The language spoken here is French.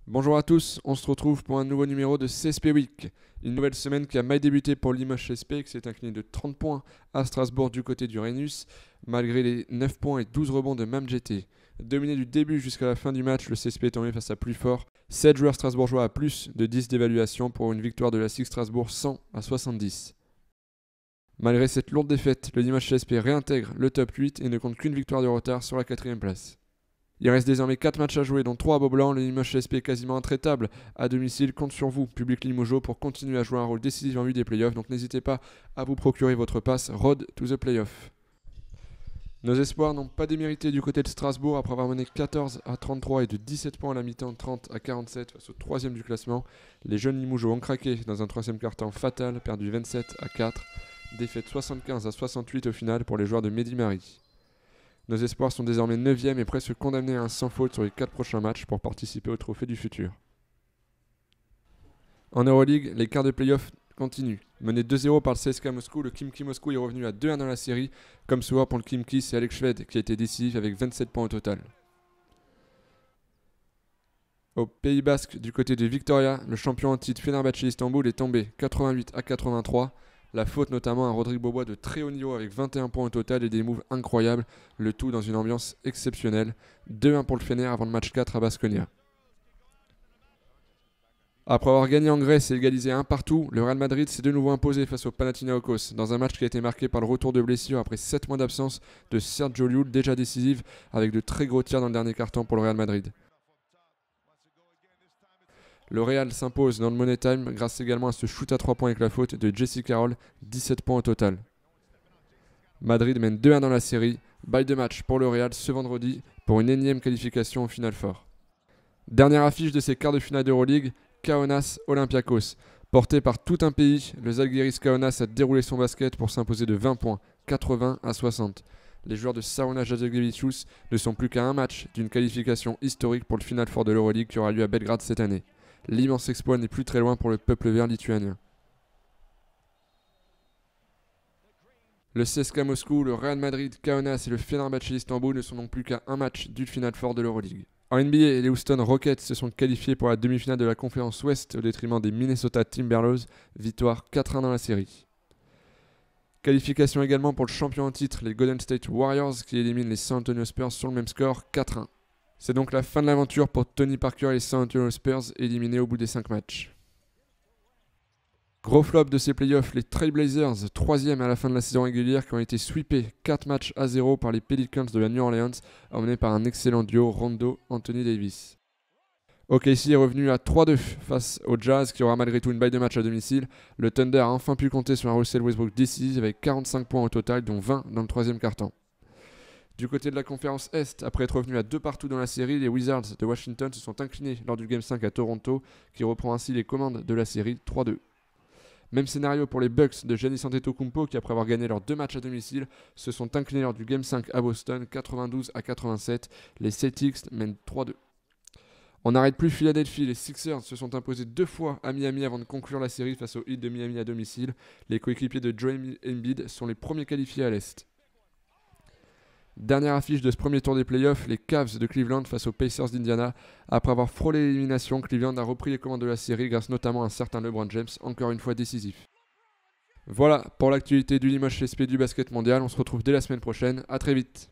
Bonjour à tous, on se retrouve pour un nouveau numéro de CSP Week. Une nouvelle semaine qui a mal débuté pour Limoges CSP qui s'est incliné de 30 points à Strasbourg du côté du Rhenus, malgré les 9 points et 12 rebonds de MamGT. Dominé du début jusqu'à la fin du match, le CSP est tombé face à plus fort. 7 joueurs strasbourgeois à plus de 10 d'évaluation pour une victoire de la SIG Strasbourg 100 à 70. Malgré cette lourde défaite, le Limoges CSP réintègre le top 8 et ne compte qu'une victoire de retard sur la 4ème place. Il reste désormais 4 matchs à jouer, dont 3 à Beaublanc. Le Limoges CSP quasiment intraitable à domicile compte sur vous, public limogeaux, pour continuer à jouer un rôle décisif en vue des playoffs. Donc n'hésitez pas à vous procurer votre passe Road to the Playoff. Nos espoirs n'ont pas démérité du côté de Strasbourg après avoir mené 14 à 33 et de 17 points à la mi-temps, 30 à 47 face au 3ème du classement. Les jeunes limogeaux ont craqué dans un 3ème quart-temps fatal, perdu 27 à 4, défaite 75 à 68 au final pour les joueurs de Mehdi Mari. Nos espoirs sont désormais 9e et presque condamnés à un sans faute sur les 4 prochains matchs pour participer au trophée du futur. En Euroleague, les quarts de playoff continuent. Mené 2-0 par le CSKA Moscou, le Khimki Moscou est revenu à 2-1 dans la série. Comme souvent pour le Khimki, c'est Alex Shved qui a été décisif avec 27 points au total. Au Pays Basque, du côté de Victoria, le champion en titre Fenerbahçe Istanbul est tombé 88 à 83. La faute notamment à Rodrigue Bobois de très haut niveau avec 21 points au total et des moves incroyables, le tout dans une ambiance exceptionnelle. 2-1 pour le Fener avant le match 4 à Baskonia. Après avoir gagné en Grèce et égalisé un partout, le Real Madrid s'est de nouveau imposé face au Panathinaikos dans un match qui a été marqué par le retour de blessure après 7 mois d'absence de Sergio Llull, déjà décisive avec de très gros tirs dans le dernier quart-temps pour le Real Madrid. Le Real s'impose dans le Money Time grâce également à ce shoot à 3 points avec la faute de Jesse Carroll, 17 points au total. Madrid mène 2-1 dans la série, bail de match pour le Real ce vendredi pour une énième qualification au Final Four. Dernière affiche de ces quarts de finale d'Euroleague, Kaunas Olympiakos. Porté par tout un pays, le Zalgiris Kaunas a déroulé son basket pour s'imposer de 20 points, 80 à 60. Les joueurs de Šarūnas Jasikevičius ne sont plus qu'à un match d'une qualification historique pour le Final Four de l'Euroleague qui aura lieu à Belgrade cette année. L'immense exploit n'est plus très loin pour le peuple vert lituanien. Le CSKA Moscou, le Real Madrid, Kaunas et le Fenerbahçe Istanbul ne sont donc plus qu'à un match du Final Four de l'Euroleague. En NBA, les Houston Rockets se sont qualifiés pour la demi-finale de la conférence Ouest au détriment des Minnesota Timberwolves, victoire 4-1 dans la série. Qualification également pour le champion en titre, les Golden State Warriors qui éliminent les San Antonio Spurs sur le même score, 4-1. C'est donc la fin de l'aventure pour Tony Parker et les San Antonio Spurs éliminés au bout des 5 matchs. Gros flop de ces playoffs, les Trail Blazers, 3e à la fin de la saison régulière, qui ont été sweepés 4 matchs à 0 par les Pelicans de la New Orleans, emmenés par un excellent duo Rondo-Anthony Davis. OKC est revenu à 3-2 face au Jazz, qui aura malgré tout une baille de match à domicile. Le Thunder a enfin pu compter sur un Russell Westbrook décisif avec 45 points au total, dont 20 dans le 3e quart-temps. Du côté de la conférence Est, après être revenu à 2 partout dans la série, les Wizards de Washington se sont inclinés lors du Game 5 à Toronto, qui reprend ainsi les commandes de la série 3-2. Même scénario pour les Bucks de Giannis Antetokounmpo qui, après avoir gagné leurs 2 matchs à domicile, se sont inclinés lors du Game 5 à Boston, 92 à 87. Les Celtics mènent 3-2. On n'arrête plus Philadelphie, les Sixers se sont imposés 2 fois à Miami avant de conclure la série face au Heat de Miami à domicile. Les coéquipiers de Joel Embiid sont les premiers qualifiés à l'Est. Dernière affiche de ce premier tour des playoffs, les Cavs de Cleveland face aux Pacers d'Indiana. Après avoir frôlé l'élimination, Cleveland a repris les commandes de la série grâce notamment à un certain LeBron James, encore une fois décisif. Voilà pour l'actualité du Limoges CSP du basket mondial, on se retrouve dès la semaine prochaine, à très vite.